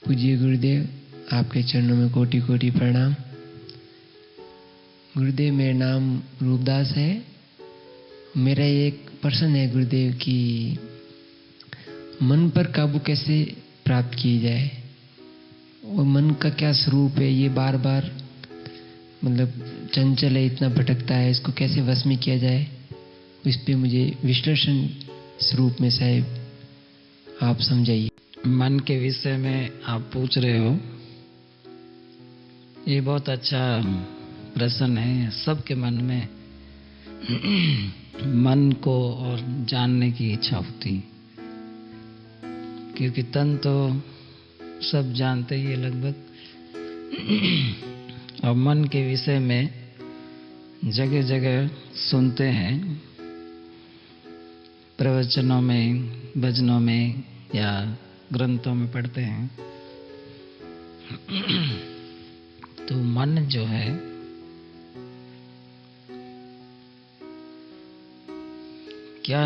पूज्य गुरुदेव, आपके चरणों में कोटि कोटि प्रणाम। गुरुदेव, मेरा नाम रूपदास है। मेरा एक प्रश्न है गुरुदेव कि मन पर काबू कैसे प्राप्त की जाए और मन का क्या स्वरूप है? ये बार बार चंचल है, इतना भटकता है, इसको कैसे वश में किया जाए? इस पे मुझे विश्लेषण स्वरूप में साहब आप समझाइए। मन के विषय में आप पूछ रहे हो, ये बहुत अच्छा प्रश्न है। सबके मन में मन को और जानने की इच्छा होती है, क्योंकि तन तो सब जानते ही है लगभग। और मन के विषय में जगह जगह सुनते हैं, प्रवचनों में, भजनों में या ग्रंथों में पढ़ते हैं। तो मन जो है क्या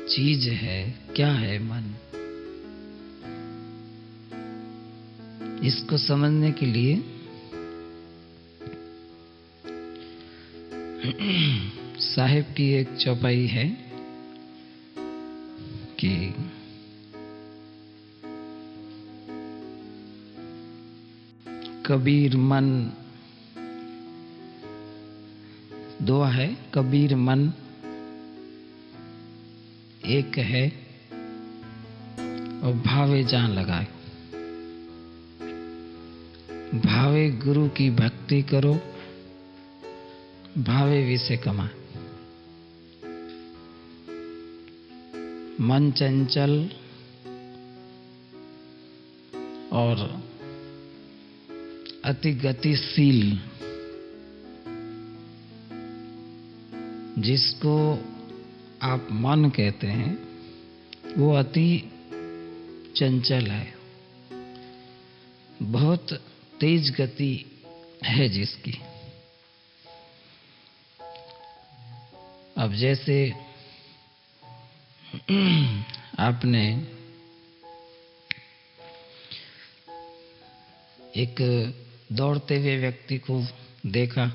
चीज है, क्या है मन? इसको समझने के लिए साहिब की एक चौपाई है कि कबीर मन, दुआ है, कबीर मन एक है और भावे जान लगाए। भावे गुरु की भक्ति करो, भावे विषय कमाए। मन चंचल और अति गतिशील, जिसको आप मन कहते हैं, वो अति चंचल है, बहुत तेज गति है जिसकी। अब जैसे आपने एक दौड़ते हुए व्यक्ति को देखा,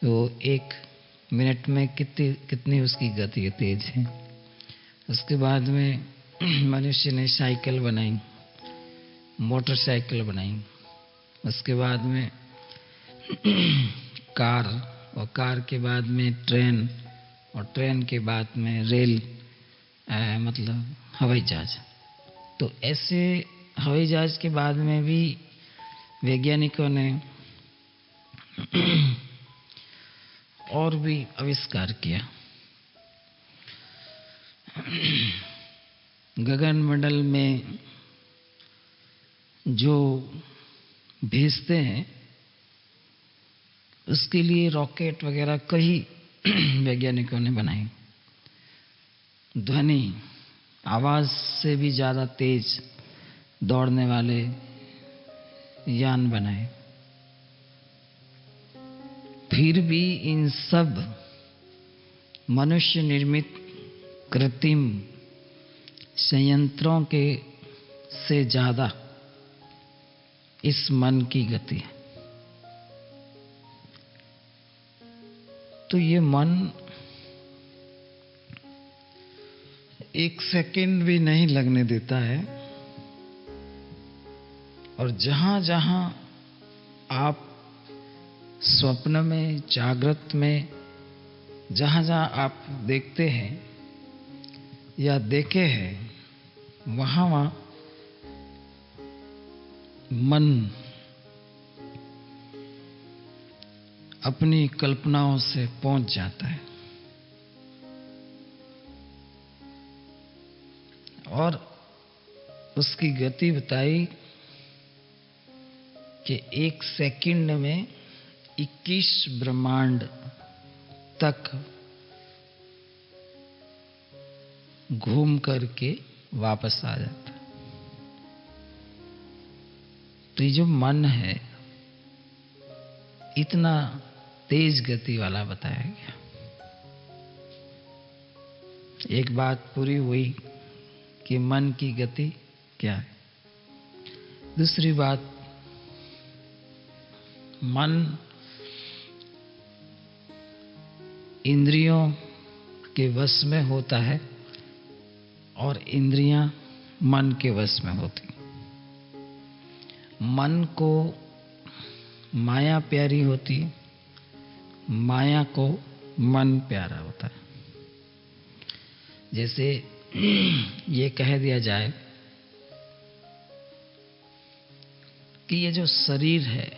वो 1 मिनट में कितनी उसकी गति तेज है। उसके बाद में मनुष्य ने साइकिल बनाई, मोटरसाइकिल बनाई, उसके बाद में कार, और कार के बाद में ट्रेन, और ट्रेन के बाद में रेल, हवाई जहाज। तो ऐसे हवाई जहाज के बाद में भी वैज्ञानिकों ने और भी आविष्कार किया। गगन मंडल में जो भेजते हैं, उसके लिए रॉकेट वगैरह कई वैज्ञानिकों ने बनाई। ध्वनि, आवाज से भी ज्यादा तेज दौड़ने वाले यान बनाए। फिर भी इन सब मनुष्य निर्मित कृत्रिम संयंत्रों के से ज्यादा इस मन की गति है। तो ये मन 1 सेकंड भी नहीं लगने देता है, और जहां जहां आप स्वप्न में, जागृत में, जहां जहां आप देखते हैं या देखे हैं, वहां वहां मन अपनी कल्पनाओं से पहुंच जाता है और उसकी गति बताई कि 1 सेकंड में 21 ब्रह्मांड तक घूम करके वापस आ जाता है। तो ये जो मन है, इतना तेज गति वाला बताया गया। एक बात पूरी हुई कि मन की गति क्या है। दूसरी बात, मन इंद्रियों के वश में होता है और इंद्रियां मन के वश में होती। मन को माया प्यारी होती, माया को मन प्यारा होता है। जैसे ये कह दिया जाए कि ये जो शरीर है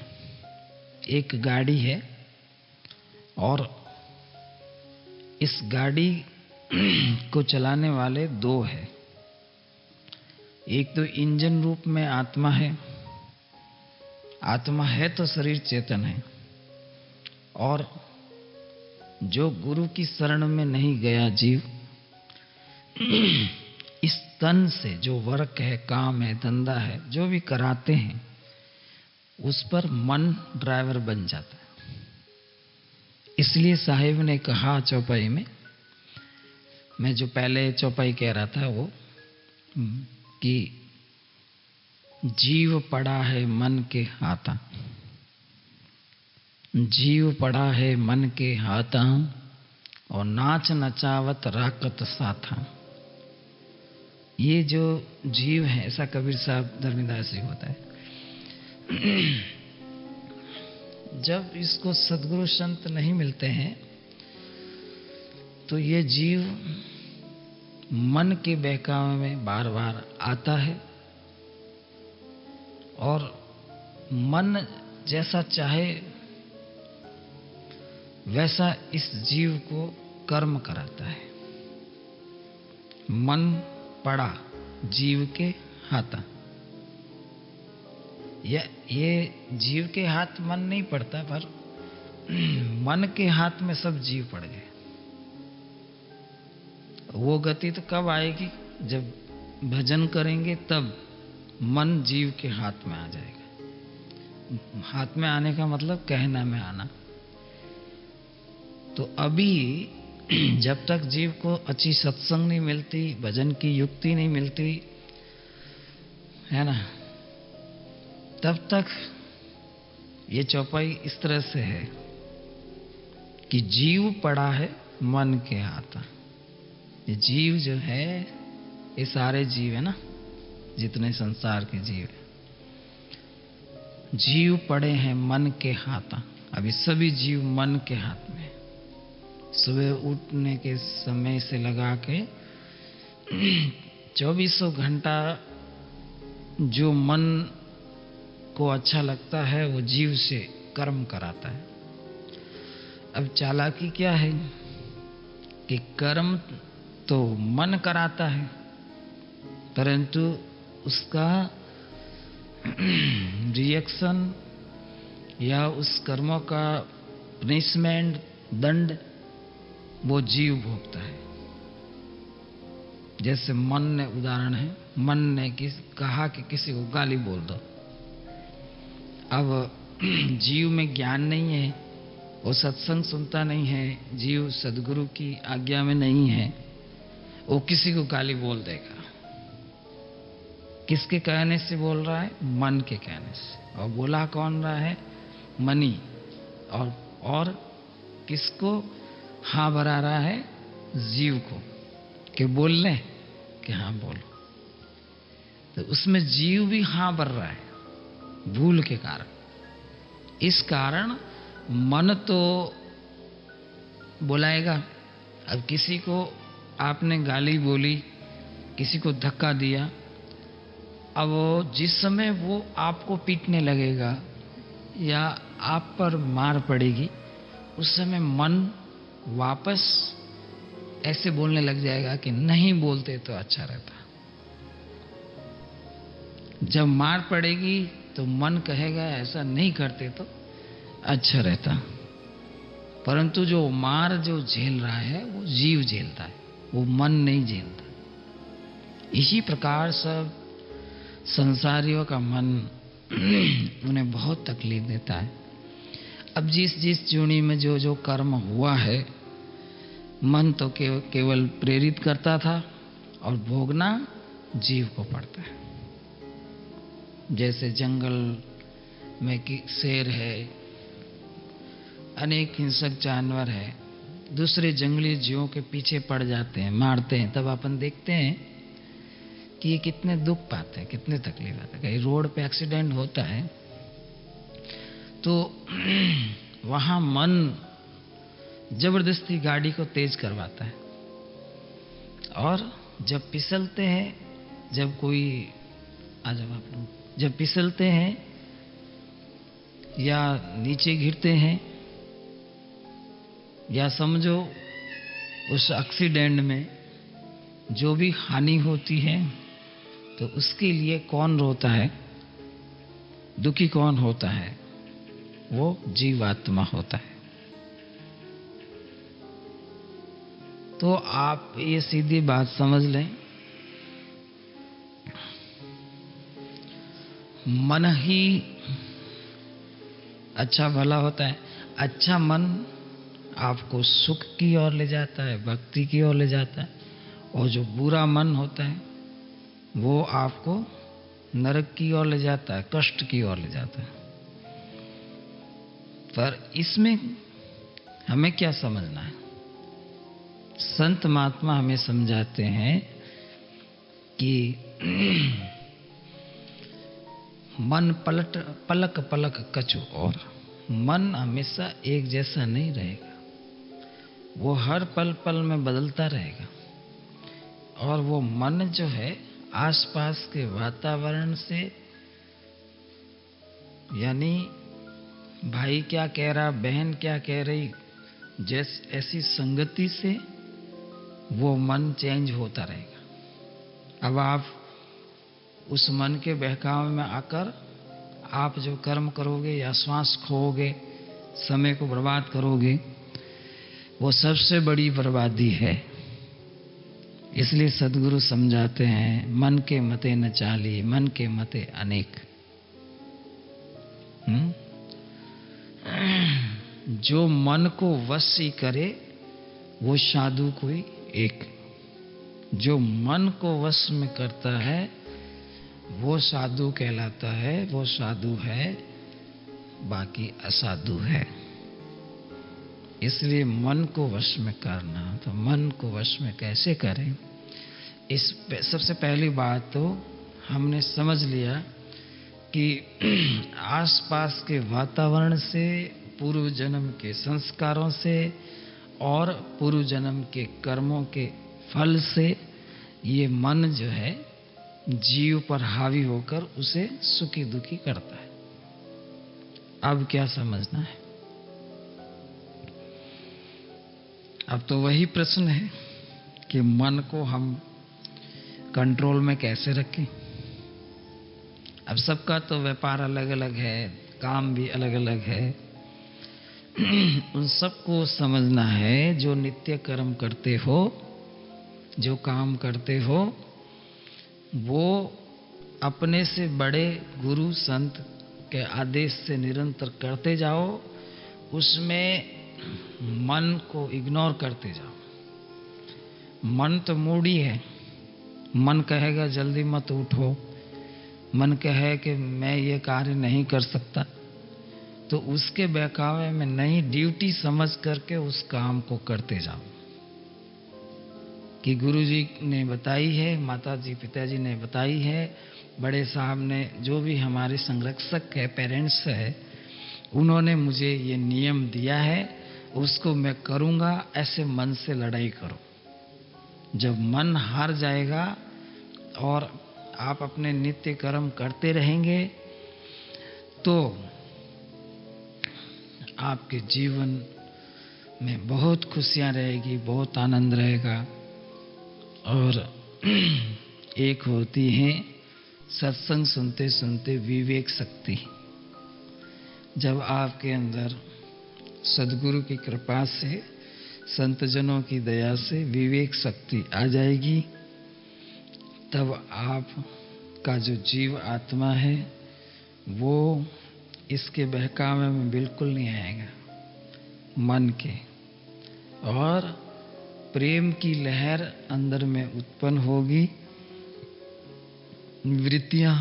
एक गाड़ी है और इस गाड़ी को चलाने वाले दो हैं। एक तो इंजन रूप में आत्मा है, आत्मा है तो शरीर चेतन है, और जो गुरु की शरण में नहीं गया जीव, इस तन से जो वर्क है, काम है, धंधा है, जो भी कराते हैं उस पर मन ड्राइवर बन जाता है। इसलिए साहिब ने कहा चौपाई में, मैं जो पहले चौपाई कह रहा था वो, कि जीव पड़ा है मन के हाथा, जीव पड़ा है मन के हाथा और नाच नचावत राकत साथा। ये जो जीव है, ऐसा कबीर साहब धर्मदास जी होता है, जब इसको सद्गुरु संत नहीं मिलते हैं तो ये जीव मन के बहकावे में बार बार आता है और मन जैसा चाहे वैसा इस जीव को कर्म कराता है। मन पड़ा जीव के हाथा। ये जीव के हाथ मन नहीं पड़ता, पर मन के हाथ में सब जीव पड़ गए। वो गति तो कब आएगी? जब भजन करेंगे तब मन जीव के हाथ में आ जाएगा। हाथ में आने का मतलब कहना में आना। तो अभी जब तक जीव को अच्छी सत्संग नहीं मिलती, भजन की युक्ति नहीं मिलती है ना, तब तक ये चौपाई इस तरह से है कि जीव पड़ा है मन के हाथ। ये जीव जो है, ये सारे जीव है ना, जितने संसार के जीव है, जीव पड़े हैं मन के हाथ। अभी सभी जीव मन के हाथ में। सुबह उठने के समय से लगा के 24 घंटा जो मन को अच्छा लगता है वो जीव से कर्म कराता है। अब चालाकी क्या है कि कर्म तो मन कराता है, परंतु उसका रिएक्शन या उस कर्मों का पनिशमेंट, दंड, वो जीव भोगता है। जैसे मन ने, उदाहरण है, मन ने कहा कि किसी को गाली बोल दो। अब जीव में ज्ञान नहीं है, वो सत्संग सुनता नहीं है, जीव सदगुरु की आज्ञा में नहीं है, वो किसी को गाली बोल देगा। किसके कहने से बोल रहा है? मन के कहने से। और बोला कौन रहा है? मनी। और किसको हाँ भरा रहा है? जीव को, कि बोल ले, कि हाँ बोलो। तो उसमें जीव भी हाँ भर रहा है भूल के कारण। इस कारण मन तो बुलाएगा। अब किसी को आपने गाली बोली, किसी को धक्का दिया, अब जिस समय वो आपको पीटने लगेगा या आप पर मार पड़ेगी, उस समय मन वापस ऐसे बोलने लग जाएगा कि नहीं बोलते तो अच्छा रहता। जब मार पड़ेगी तो मन कहेगा ऐसा नहीं करते तो अच्छा रहता। परंतु जो मार जो झेल रहा है वो जीव झेलता है, वो मन नहीं झेलता। इसी प्रकार सब संसारियों का मन उन्हें बहुत तकलीफ देता है। अब जिस जिस चूनी में जो जो कर्म हुआ है, मन तो केवल प्रेरित करता था और भोगना जीव को पड़ता है। जैसे जंगल में कि शेर है, अनेक हिंसक जानवर है, दूसरे जंगली जीवों के पीछे पड़ जाते हैं, मारते हैं, तब अपन देखते हैं कि ये कितने दुख पाते हैं, कितने तकलीफ आते हैं। कहीं रोड पे एक्सीडेंट होता है तो वहां मन जबरदस्ती गाड़ी को तेज करवाता है, और जब फिसलते हैं, जब कोई आ जाओ आप लोग, जब फिसलते हैं या नीचे गिरते हैं, या समझो उस एक्सीडेंट में जो भी हानि होती है, तो उसके लिए कौन रोता है, दुखी कौन होता है? वो जीवात्मा होता है। तो आप ये सीधी बात समझ लें, मन ही अच्छा भला होता है। अच्छा मन आपको सुख की ओर ले जाता है, भक्ति की ओर ले जाता है, और जो बुरा मन होता है वो आपको नरक की ओर ले जाता है, कष्ट की ओर ले जाता है। पर इसमें हमें क्या समझना है? संत महात्मा हमें समझाते हैं कि मन पलक पलक कछु और, मन हमेशा एक जैसा नहीं रहेगा, वो हर पल पल में बदलता रहेगा। और वो मन जो है आसपास के वातावरण से, यानी भाई क्या कह रहा, बहन क्या कह रही, ऐसी संगति से वो मन चेंज होता रहेगा। अब आप उस मन के बहकाव में आकर आप जो कर्म करोगे या श्वास खोओगे, समय को बर्बाद करोगे, वो सबसे बड़ी बर्बादी है। इसलिए सद्गुरु समझाते हैं, मन के मते न चाली, मन के मते अनेक। जो मन को वश ही करे वो साधु कोई एक, जो मन को वश में करता है वो साधु कहलाता है, वो साधु है, बाकी असाधु है। इसलिए मन को वश में करना, तो मन को वश में कैसे करें? इस सबसे पहली बात तो हमने समझ लिया कि आसपास के वातावरण से, पूर्व जन्म के संस्कारों से और पूर्व जन्म के कर्मों के फल से ये मन जो है जीव पर हावी होकर उसे सुखी दुखी करता है। अब क्या समझना है? अब तो वही प्रश्न है कि मन को हम कंट्रोल में कैसे रखें। अब सबका तो व्यापार अलग अलग है, काम भी अलग अलग है। उन सबको समझना है, जो नित्य कर्म करते हो, जो काम करते हो, वो अपने से बड़े गुरु संत के आदेश से निरंतर करते जाओ, उसमें मन को इग्नोर करते जाओ। मन तो मूडी है, मन कहेगा जल्दी मत उठो, मन कहे कि मैं ये कार्य नहीं कर सकता, तो उसके बहकावे में नहीं, ड्यूटी समझ करके उस काम को करते जाओ कि गुरुजी ने बताई है, माताजी पिताजी ने बताई है, बड़े साहब ने, जो भी हमारे संरक्षक है, पेरेंट्स है, उन्होंने मुझे ये नियम दिया है, उसको मैं करूँगा। ऐसे मन से लड़ाई करो। जब मन हार जाएगा और आप अपने नित्य कर्म करते रहेंगे तो आपके जीवन में बहुत खुशियां रहेगी, बहुत आनंद रहेगा। और एक होती है सत्संग सुनते सुनते विवेक शक्ति। जब आपके अंदर सद्गुरु की कृपा से, संतजनों की दया से विवेक शक्ति आ जाएगी, तब आप का जो जीव आत्मा है वो इसके बहकावे में बिल्कुल नहीं आएगा, मन के। और प्रेम की लहर अंदर में उत्पन्न होगी, वृत्तियां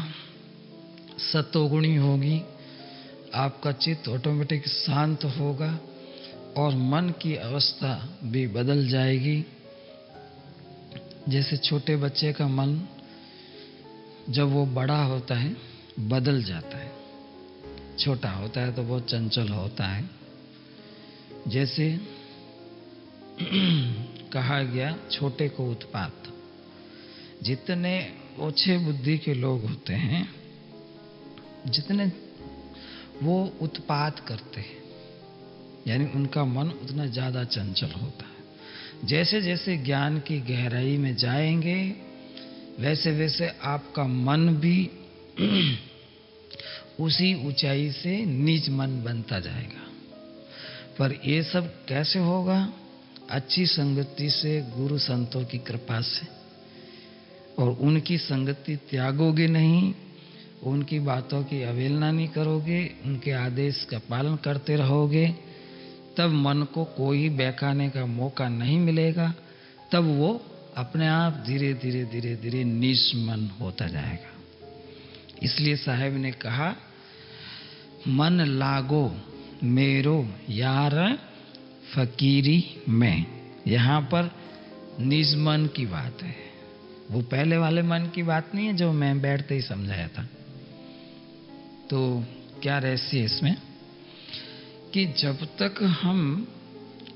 सतोगुणी होगी, आपका चित्त ऑटोमेटिक शांत होगा और मन की अवस्था भी बदल जाएगी। जैसे छोटे बच्चे का मन जब वो बड़ा होता है बदल जाता है, छोटा होता है तो बहुत चंचल होता है। जैसे कहा गया छोटे को उत्पात, जितने ओछे बुद्धि के लोग होते हैं, जितने वो उत्पात करते हैं, यानी उनका मन उतना ज़्यादा चंचल होता है। जैसे जैसे ज्ञान की गहराई में जाएंगे वैसे वैसे आपका मन भी उसी ऊंचाई से नीच मन बनता जाएगा। पर ये सब कैसे होगा? अच्छी संगति से, गुरु संतों की कृपा से। और उनकी संगति त्यागोगे नहीं, उनकी बातों की अवहेलना नहीं करोगे, उनके आदेश का पालन करते रहोगे, तब मन को कोई बहकाने का मौका नहीं मिलेगा। तब वो अपने आप धीरे धीरे धीरे धीरे नीच मन होता जाएगा। इसलिए साहब ने कहा, मन लागो मेरो यार फकीरी में। यहाँ पर निज मन की बात है, वो पहले वाले मन की बात नहीं है जो मैं बैठते ही समझाया था। तो क्या रहस्य है इसमें कि जब तक हम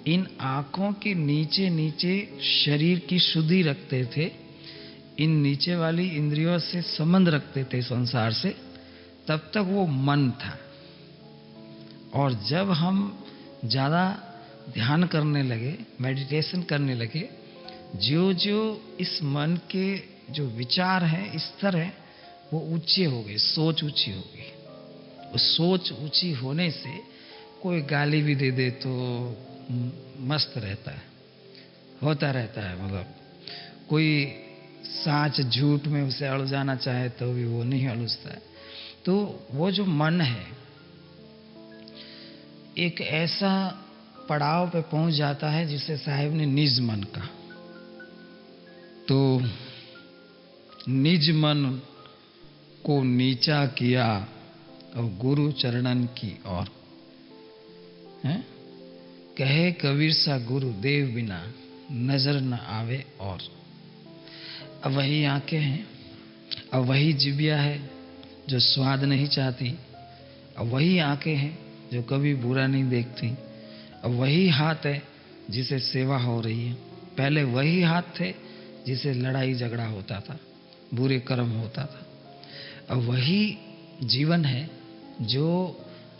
इन आंखों के नीचे नीचे शरीर की शुद्धि रखते थे, इन नीचे वाली इंद्रियों से संबंध रखते थे संसार से, तब तक वो मन था। और जब हम ज़्यादा ध्यान करने लगे, मेडिटेशन करने लगे, जो जो इस मन के जो विचार है, स्तर है, वो ऊंचे हो गए, सोच ऊंची हो गई। उस सोच ऊंची होने से कोई गाली भी दे दे तो मस्त रहता है, होता रहता है। मतलब कोई साँच झूठ में उसे अड़ जाना चाहे तो भी वो नहीं अड़ुसता है। तो वो जो मन है एक ऐसा पड़ाव पे पहुंच जाता है जिसे साहिब ने निज मन कहा। तो निज मन को नीचा किया और गुरु चरणन की ओर, कहे कबीर सा गुरु देव बिना नजर न आवे और। अब वही आंखें हैं, अब वही जिबिया है जो स्वाद नहीं चाहती, अब वही आंखें हैं जो कभी बुरा नहीं देखती, अब वही हाथ है जिसे सेवा हो रही है, पहले वही हाथ थे जिसे लड़ाई झगड़ा होता था, बुरे कर्म होता था, अब वही जीवन है जो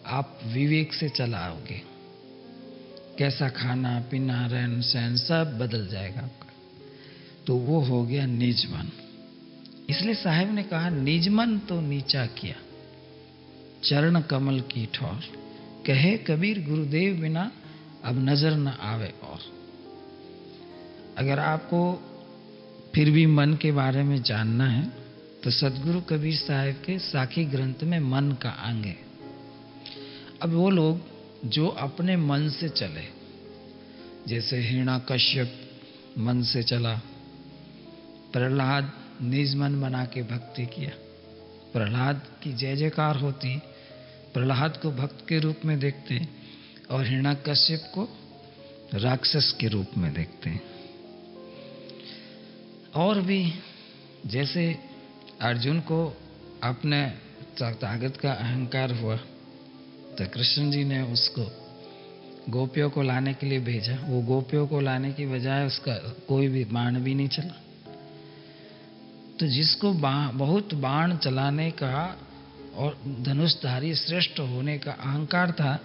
आप विवेक से चलाओगे। कैसा खाना पीना रहन सहन सब बदल जाएगा आपका। तो वो हो गया निज मन। इसलिए साहब ने कहा, निज मन तो नीचा किया, चरण कमल की ठोर, कहे कबीर गुरुदेव बिना अब नजर न आवे और। अगर आपको फिर भी मन के बारे में जानना है तो सदगुरु कबीर साहब के साखी ग्रंथ में मन का अंग है। अब वो लोग जो अपने मन से चले, जैसे हिरण्याकश्यप मन से चला, प्रहलाद निज मन बना के भक्ति किया, प्रहलाद की जय जयकार होती, प्रहलाद को भक्त के रूप में देखते हैं और हिरण्याकश्यप को राक्षस के रूप में देखते हैं। और भी जैसे अर्जुन को अपने ताकत का अहंकार हुआ तो कृष्ण जी ने उसको गोपियों को लाने के लिए भेजा। वो गोपियों को लाने की बजाय उसका कोई भी बाण भी नहीं चला। तो जिसको बहुत बाण चलाने का और धनुषधारी श्रेष्ठ होने का अहंकार था,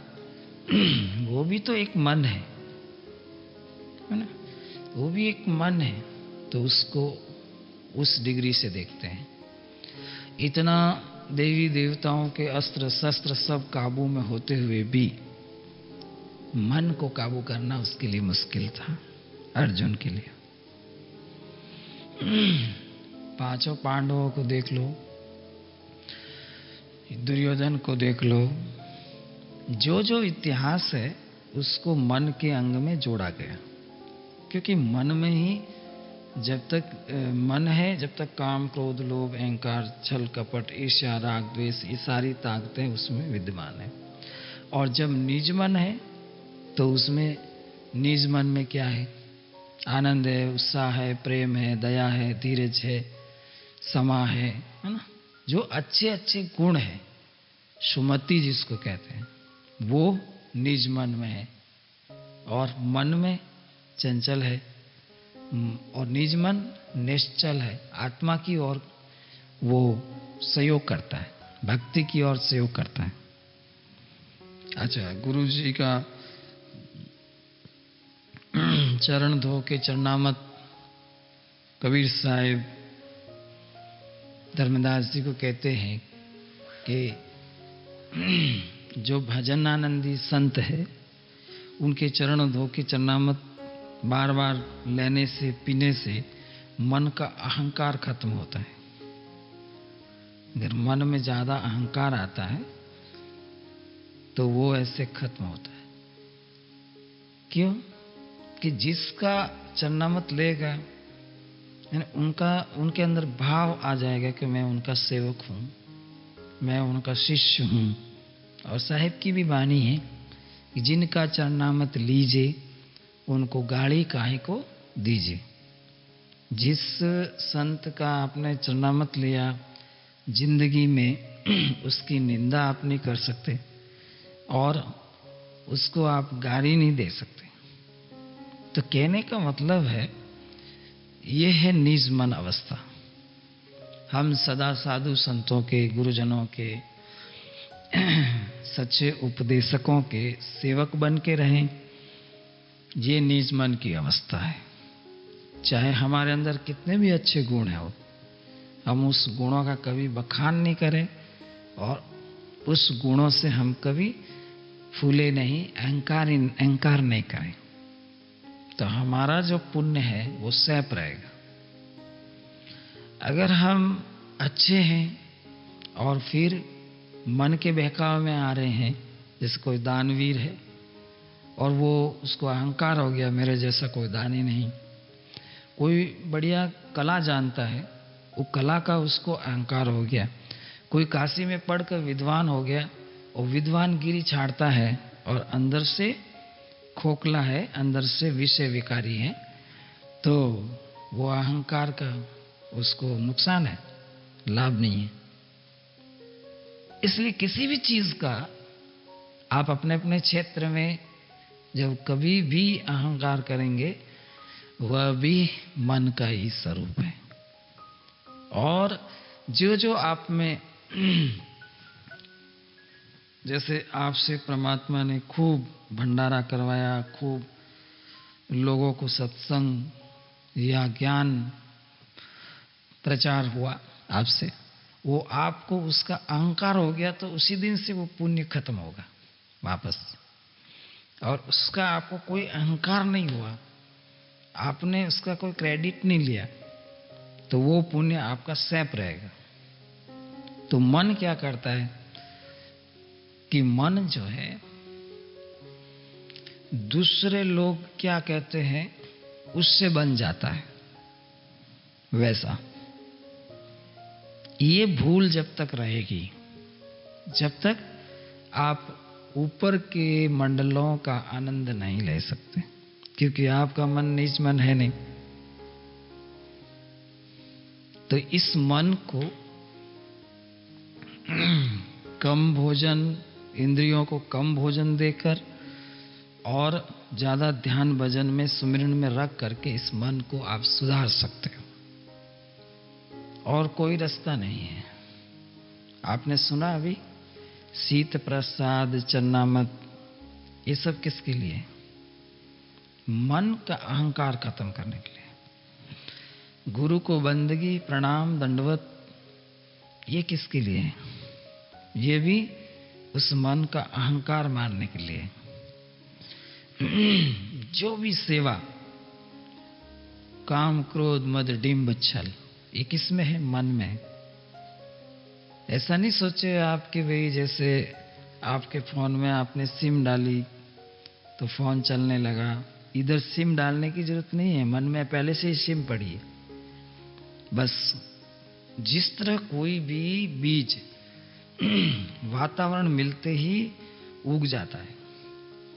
वो भी तो एक मन है ना, वो भी एक मन है। तो उसको उस डिग्री से देखते हैं। इतना देवी देवताओं के अस्त्र शस्त्र सब काबू में होते हुए भी मन को काबू करना उसके लिए मुश्किल था, अर्जुन के लिए। पांचों पांडवों को देख लो, दुर्योधन को देख लो, जो जो इतिहास है उसको मन के अंग में जोड़ा गया, क्योंकि मन में ही जब तक मन है, जब तक काम क्रोध लोभ अहंकार छल कपट ईर्ष्या राग द्वेष ये सारी ताकतें उसमें विद्यमान है। और जब निज मन है तो उसमें निज मन में क्या है? आनंद है, उत्साह है, प्रेम है, दया है, धीरज है, समा है ना? जो अच्छे अच्छे गुण है, सुमति जिसको कहते हैं, वो निज मन में है। और मन में चंचल है और निज मन निश्चल है, आत्मा की ओर वो सहयोग करता है, भक्ति की ओर सहयोग करता है। अच्छा, गुरु जी का चरण धो के चरणामत कबीर साहिब धर्मदास जी को कहते हैं कि जो भजन आनंदी संत है उनके चरण धो के चरणामत बार बार लेने से पीने से मन का अहंकार खत्म होता है। अगर मन में ज्यादा अहंकार आता है तो वो ऐसे खत्म होता है। क्यों? कि जिसका चरणामत लेगा यानी उनके अंदर भाव आ जाएगा कि मैं उनका सेवक हूं, मैं उनका शिष्य हूं। और साहिब की भी वाणी है कि जिनका चरणामत लीजिए उनको गाड़ी काहे को दीजिए। जिस संत का आपने चरणामत लिया, जिंदगी में उसकी निंदा आप नहीं कर सकते और उसको आप गाली नहीं दे सकते। तो कहने का मतलब है ये है निज मन अवस्था। हम सदा साधु संतों के, गुरुजनों के, सच्चे उपदेशकों के सेवक बन के रहें, ये निज मन की अवस्था है। चाहे हमारे अंदर कितने भी अच्छे गुण हो, हम उस गुणों का कभी बखान नहीं करें और उस गुणों से हम कभी फूले नहीं, अहंकार नहीं करें, तो हमारा जो पुण्य है वो सैप रहेगा। अगर हम अच्छे हैं और फिर मन के बहकाव में आ रहे हैं, जैसे कोई दानवीर है और वो उसको अहंकार हो गया मेरे जैसा कोई दानी नहीं, कोई बढ़िया कला जानता है, वो कला का उसको अहंकार हो गया, कोई काशी में पढ़कर विद्वान हो गया और विद्वान गिरी छाड़ता है और अंदर से खोखला है, अंदर से विषय विकारी है, तो वो अहंकार का उसको नुकसान है, लाभ नहीं है। इसलिए किसी भी चीज का आप अपने अपने क्षेत्र में जब कभी भी अहंकार करेंगे, वह भी मन का ही स्वरूप है। और जो जो आप में जैसे आपसे परमात्मा ने खूब भंडारा करवाया, खूब लोगों को सत्संग या ज्ञान प्रचार हुआ आपसे, वो आपको उसका अहंकार हो गया तो उसी दिन से वो पुण्य खत्म होगा वापस। और उसका आपको कोई अहंकार नहीं हुआ, आपने उसका कोई क्रेडिट नहीं लिया, तो वो पुण्य आपका सैप रहेगा। तो मन क्या करता है कि मन जो है दूसरे लोग क्या कहते हैं उससे बन जाता है वैसा। ये भूल जब तक रहेगी, जब तक आप ऊपर के मंडलों का आनंद नहीं ले सकते, क्योंकि आपका मन निज मन है नहीं। तो इस मन को कम भोजन, इंद्रियों को कम भोजन देकर और ज्यादा ध्यान भजन में सुमिरन में रख करके इस मन को आप सुधार सकते हो, और कोई रास्ता नहीं है। आपने सुना अभी शीत प्रसाद चरणामत, ये सब किसके लिए? मन का अहंकार खत्म करने के लिए। गुरु को बंदगी प्रणाम दंडवत, ये किसके लिए है? ये भी उस मन का अहंकार मारने के लिए। जो भी सेवा, काम क्रोध मद डिंब छल, ये किस में है? मन में। ऐसा नहीं सोचे आपके भाई जैसे आपके फोन में आपने सिम डाली तो फोन चलने लगा, इधर सिम डालने की जरूरत नहीं है, मन में पहले से ही सिम पड़ी है। बस जिस तरह कोई भी बीज वातावरण मिलते ही उग जाता है,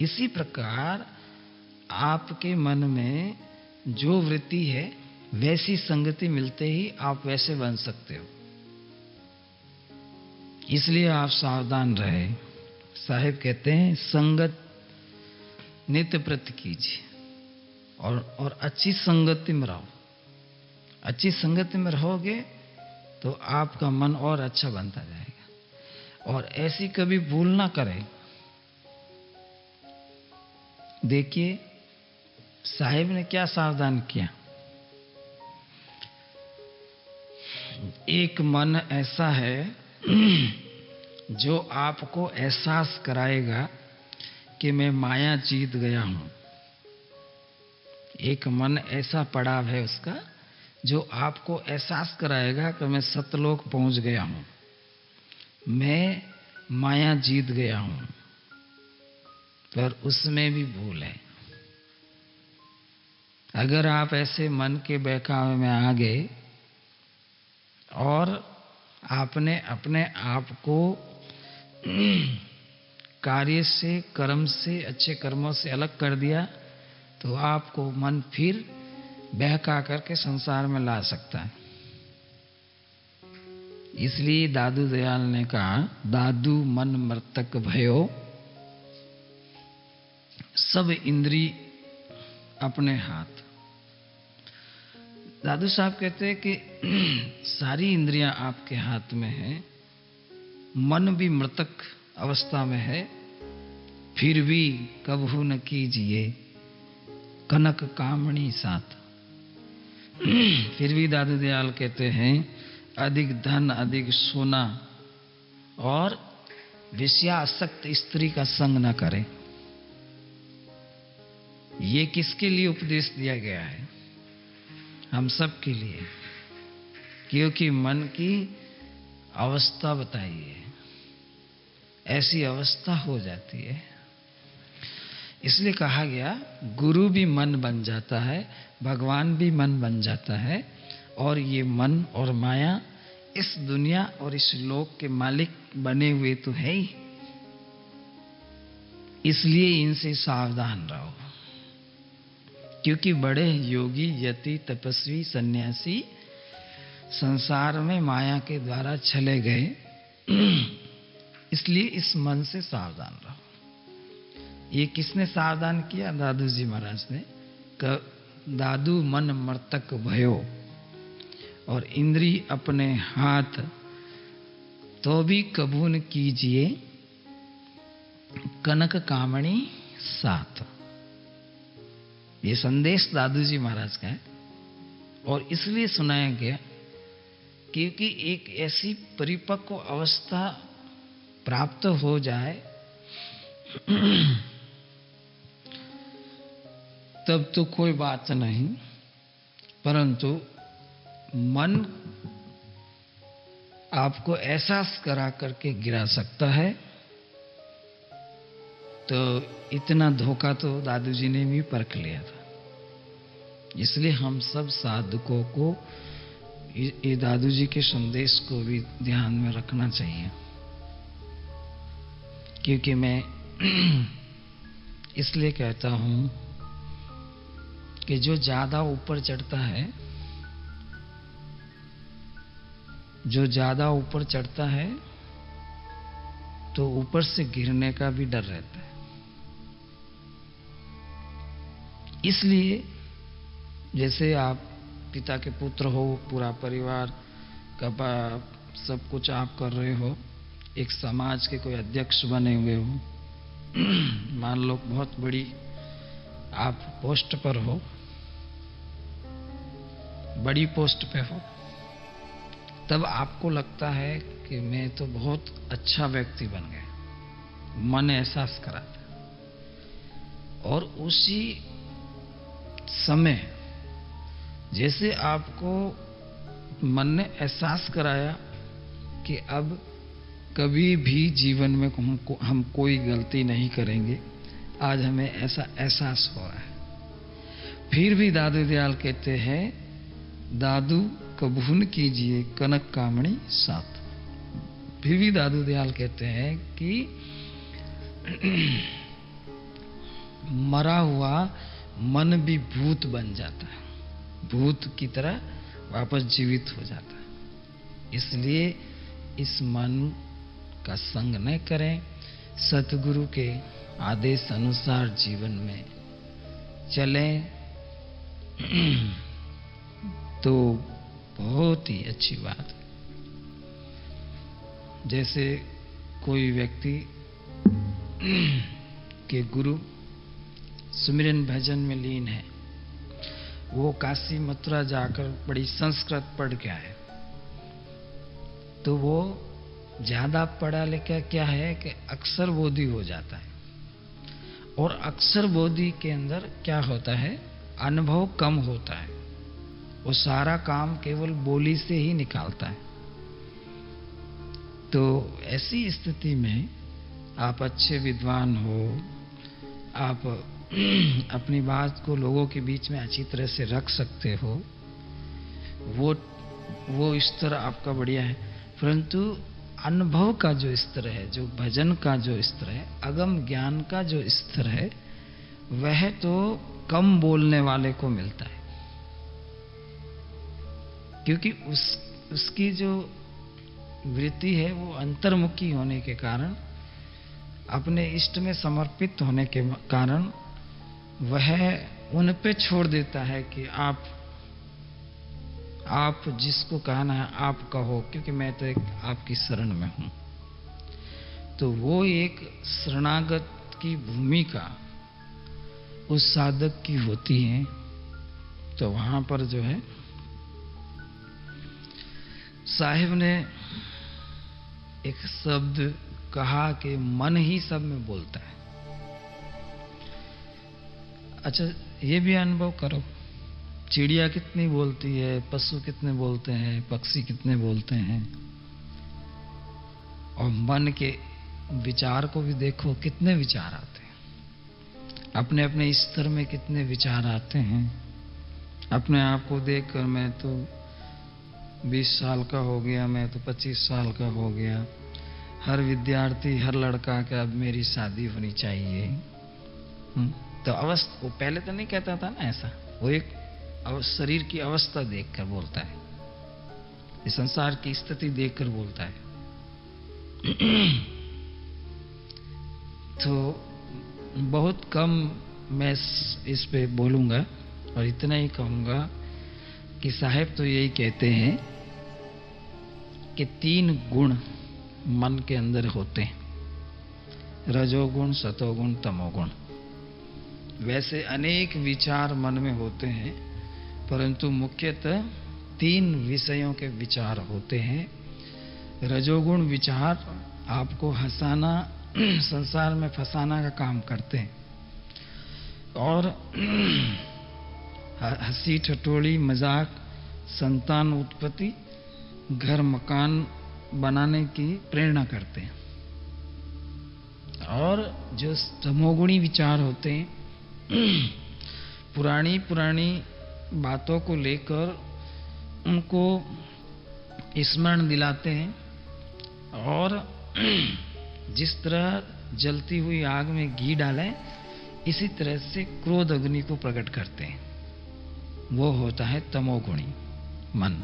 इसी प्रकार आपके मन में जो वृत्ति है वैसी संगति मिलते ही आप वैसे बन सकते हो। इसलिए आप सावधान रहे। साहिब कहते हैं संगत नित्य प्रति कीजिए और अच्छी संगति में रहो। अच्छी संगति में रहोगे तो आपका मन और अच्छा बनता जाएगा। और ऐसी कभी भूल ना करें। देखिए साहिब ने क्या सावधान किया। एक मन ऐसा है जो आपको एहसास कराएगा कि मैं माया जीत गया हूं। एक मन ऐसा पड़ाव है उसका जो आपको एहसास कराएगा कि मैं सतलोक पहुंच गया हूं, मैं माया जीत गया हूं। पर उसमें भी भूल है। अगर आप ऐसे मन के बहकावे में आ गए और आपने अपने आप को कार्य से, कर्म से, अच्छे कर्मों से अलग कर दिया, तो आपको मन फिर बहका करके संसार में ला सकता है। इसलिए दादू दयाल ने कहा, दादू मन मर्तक भयो, सब इंद्री अपने हाथ। दादू साहब कहते हैं कि सारी इंद्रियां आपके हाथ में हैं, मन भी मृतक अवस्था में है, फिर भी कबहू न कीजिए कनक कामणी साथ। फिर भी दादू दयाल कहते हैं अधिक धन, अधिक सोना और विषयासक्त स्त्री का संग न करें। ये किसके लिए उपदेश दिया गया है? हम सब के लिए, क्योंकि मन की अवस्था बताई है, ऐसी अवस्था हो जाती है। इसलिए कहा गया गुरु भी मन बन जाता है, भगवान भी मन बन जाता है, और ये मन और माया इस दुनिया और इस लोक के मालिक बने हुए तो है ही। इसलिए इनसे सावधान रहो, क्योंकि बड़े योगी, यति, तपस्वी, सन्यासी संसार में माया के द्वारा चले गए। इसलिए इस मन से सावधान रहो। ये किसने सावधान किया? दादू जी महाराज ने। दादू मन मर्तक भयो और इंद्री अपने हाथ, तो भी कबू न कीजिए कनक कामणी साथ। ये संदेश दादू जी महाराज का है और इसलिए सुनाया गया क्योंकि एक ऐसी परिपक्व अवस्था प्राप्त हो जाए तब तो कोई बात नहीं, परंतु मन आपको एहसास करा करके गिरा सकता है। तो इतना धोखा तो दादू जी ने भी परख लिया था। इसलिए हम सब साधकों को ये दादू जी के संदेश को भी ध्यान में रखना चाहिए। क्योंकि मैं इसलिए कहता हूं कि जो ज्यादा ऊपर चढ़ता है, जो ज्यादा ऊपर चढ़ता है तो ऊपर से गिरने का भी डर रहता है। इसलिए जैसे आप पिता के पुत्र हो, पूरा परिवार का सब कुछ आप कर रहे हो, एक समाज के कोई अध्यक्ष बने हुए हो, मान लो बहुत बड़ी आप पोस्ट पर हो, बड़ी पोस्ट पे हो, तब आपको लगता है कि मैं तो बहुत अच्छा व्यक्ति बन गया, मन एहसास कराता है। और उसी समय जैसे आपको मन ने एहसास कराया कि अब कभी भी जीवन में हम कोई गलती नहीं करेंगे, आज हमें ऐसा एहसास हो रहा है, फिर भी दादू दयाल कहते हैं, दादू कबहू न कीजिए कनक कामणी साथ। फिर भी दादू दयाल कहते हैं कि मरा हुआ मन भी भूत बन जाता है, भूत की तरह वापस जीवित हो जाता है। इसलिए इस मन का संग न करें, सतगुरु के आदेश अनुसार जीवन में चलें तो बहुत ही अच्छी बात है। जैसे कोई व्यक्ति के गुरु सुमिरन भजन में लीन है, वो काशी मथुरा जाकर बड़ी संस्कृत पढ़ के आए, तो वो ज्यादा पढ़ा लिखा क्या है कि अक्षर बोधी हो जाता है। और अक्षर बोधी के अंदर क्या होता है, अनुभव कम होता है, वो सारा काम केवल बोली से ही निकालता है। तो ऐसी स्थिति में आप अच्छे विद्वान हो, आप अपनी बात को लोगों के बीच में अच्छी तरह से रख सकते हो, वो स्तर आपका बढ़िया है। परंतु अनुभव का जो स्तर है, जो भजन का जो स्तर है, अगम ज्ञान का जो स्तर है, वह तो कम बोलने वाले को मिलता है, क्योंकि उसकी जो वृत्ति है वो अंतर्मुखी होने के कारण, अपने इष्ट में समर्पित होने के कारण वह उन पे छोड़ देता है कि आप जिसको कहना है आप कहो, क्योंकि मैं तो एक आपकी शरण में हूं। तो वो एक शरणागत की भूमिका उस साधक की होती है। तो वहां पर जो है साहिब ने एक शब्द कहा कि मन ही सब में बोलता है। अच्छा, ये भी अनुभव करो, चिड़िया कितनी बोलती है, पशु कितने बोलते हैं, पक्षी कितने बोलते हैं, और मन के विचार को भी देखो, कितने विचार आते हैं, अपने अपने स्तर में कितने विचार आते हैं। अपने आप को देखकर मैं तो 20 साल का हो गया, मैं तो 25 साल का हो गया, हर विद्यार्थी, हर लड़का का अब मेरी शादी होनी चाहिए। तो अवस्था, वो पहले तो नहीं कहता था ना ऐसा, वो एक शरीर की अवस्था देखकर बोलता है, इस संसार की स्थिति देखकर बोलता है। तो बहुत कम मैं इस पे बोलूंगा और इतना ही कहूंगा कि साहेब तो यही कहते हैं कि 3 गुण मन के अंदर होते हैं, रजोगुण, सतोगुण, तमोगुण। वैसे अनेक विचार मन में होते हैं, परंतु मुख्यतः 3 विषयों के विचार होते हैं। रजोगुण विचार आपको हंसाना, संसार में फंसाना का काम करते हैं, और हंसी ठटोली, मजाक, संतान उत्पत्ति, घर मकान बनाने की प्रेरणा करते हैं। और जो तमोगुणी विचार होते हैं, पुरानी पुरानी बातों को लेकर उनको स्मरण दिलाते हैं, और जिस तरह जलती हुई आग में घी डालें, इसी तरह से क्रोध अग्नि को प्रकट करते हैं। वो होता है तमोगुणी मन।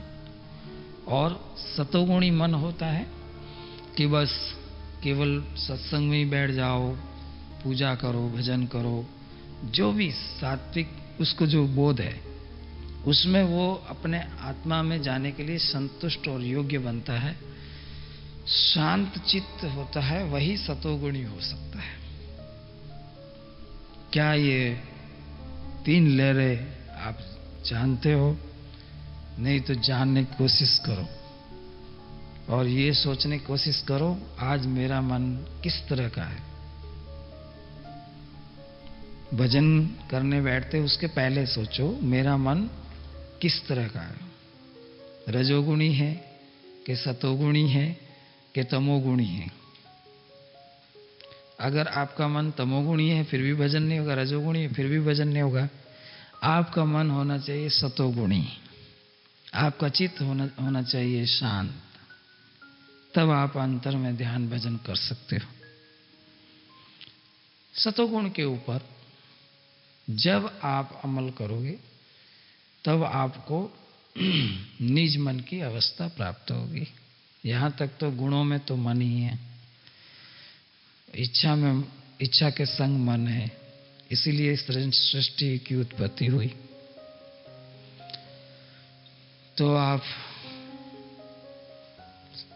और सतोगुणी मन होता है कि बस केवल सत्संग में ही बैठ जाओ, पूजा करो, भजन करो, जो भी सात्विक उसको जो बोध है, उसमें वो अपने आत्मा में जाने के लिए संतुष्ट और योग्य बनता है, शांत चित्त होता है, वही सतोगुणी हो सकता है। क्या ये 3 लहरें आप जानते हो? नहीं तो जानने की कोशिश करो और ये सोचने की कोशिश करो, आज मेरा मन किस तरह का है। भजन करने बैठते उसके पहले सोचो, मेरा मन किस तरह का है, रजोगुणी है कि सतोगुणी है कि तमोगुणी है। अगर आपका मन तमोगुणी है फिर भी भजन नहीं होगा, रजोगुणी है फिर भी भजन नहीं होगा। आपका मन होना चाहिए सतोगुणी, आपका चित्त होना चाहिए शांत, तब आप अंतर में ध्यान भजन कर सकते हो। सतोगुण के ऊपर जब आप अमल करोगे तब आपको निज मन की अवस्था प्राप्त होगी। यहां तक तो गुणों में तो मन ही है, इच्छा के संग मन है, इसीलिए सृष्टि की उत्पत्ति हुई। तो आप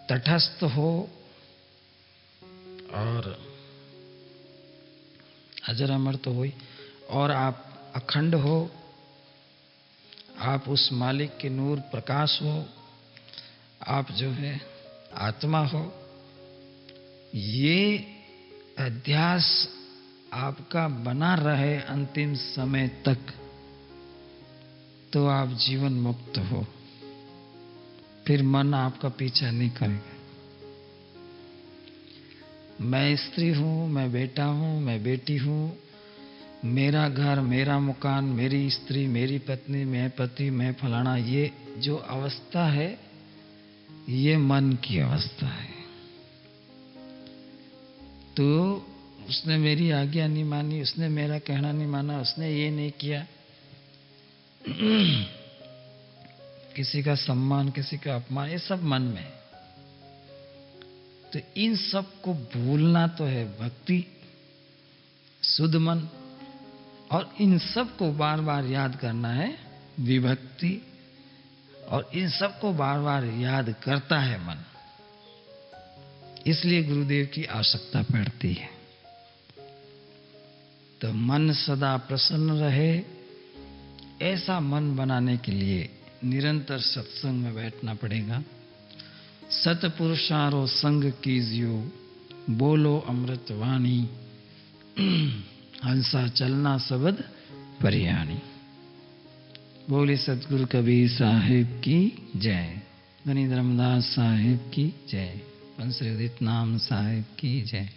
तटस्थ हो और अजर अमर तो हुई, और आप अखंड हो, आप उस मालिक के नूर प्रकाश हो, आप जो है आत्मा हो। ये अध्यास आपका बना रहे अंतिम समय तक, तो आप जीवन मुक्त हो, फिर मन आपका पीछा नहीं करेगा। मैं स्त्री हूं, मैं बेटा हूं, मैं बेटी हूं, मेरा घर, मेरा मकान, मेरी स्त्री, मेरी पत्नी, मैं पति, मैं फलाना, ये जो अवस्था है ये मन की अवस्था है। तो उसने मेरी आज्ञा नहीं मानी, उसने मेरा कहना नहीं माना, उसने ये नहीं किया, किसी का सम्मान, किसी का अपमान, ये सब मन में है। तो इन सब को भूलना तो है भक्ति, शुद्ध मन, और इन सब को बार बार याद करना है विभक्ति, और इन सब को बार बार याद करता है मन। इसलिए गुरुदेव की आवश्यकता पड़ती है। तो मन सदा प्रसन्न रहे, ऐसा मन बनाने के लिए निरंतर सत्संग में बैठना पड़ेगा। सतपुरुषारो संग कीजियो, बोलो अमृत वाणी, हंसा चलना सबद परियाणी। बोले सतगुरु कबीर साहिब की जय, गणि धर्मदास साहिब की जय, बंसरी उदित नाम साहिब की जय।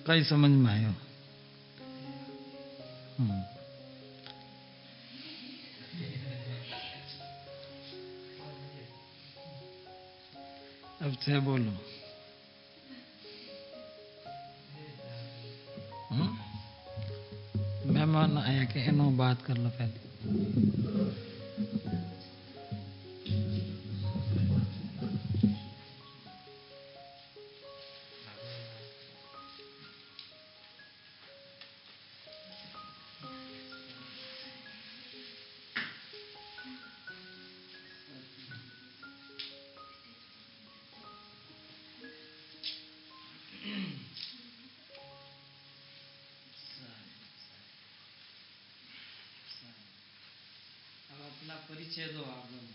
कई समझ में आयो? अब से बोलो। मेहमान आया कि एनो बात कर लो पहले। अब अपना परिचय दो आप लोग।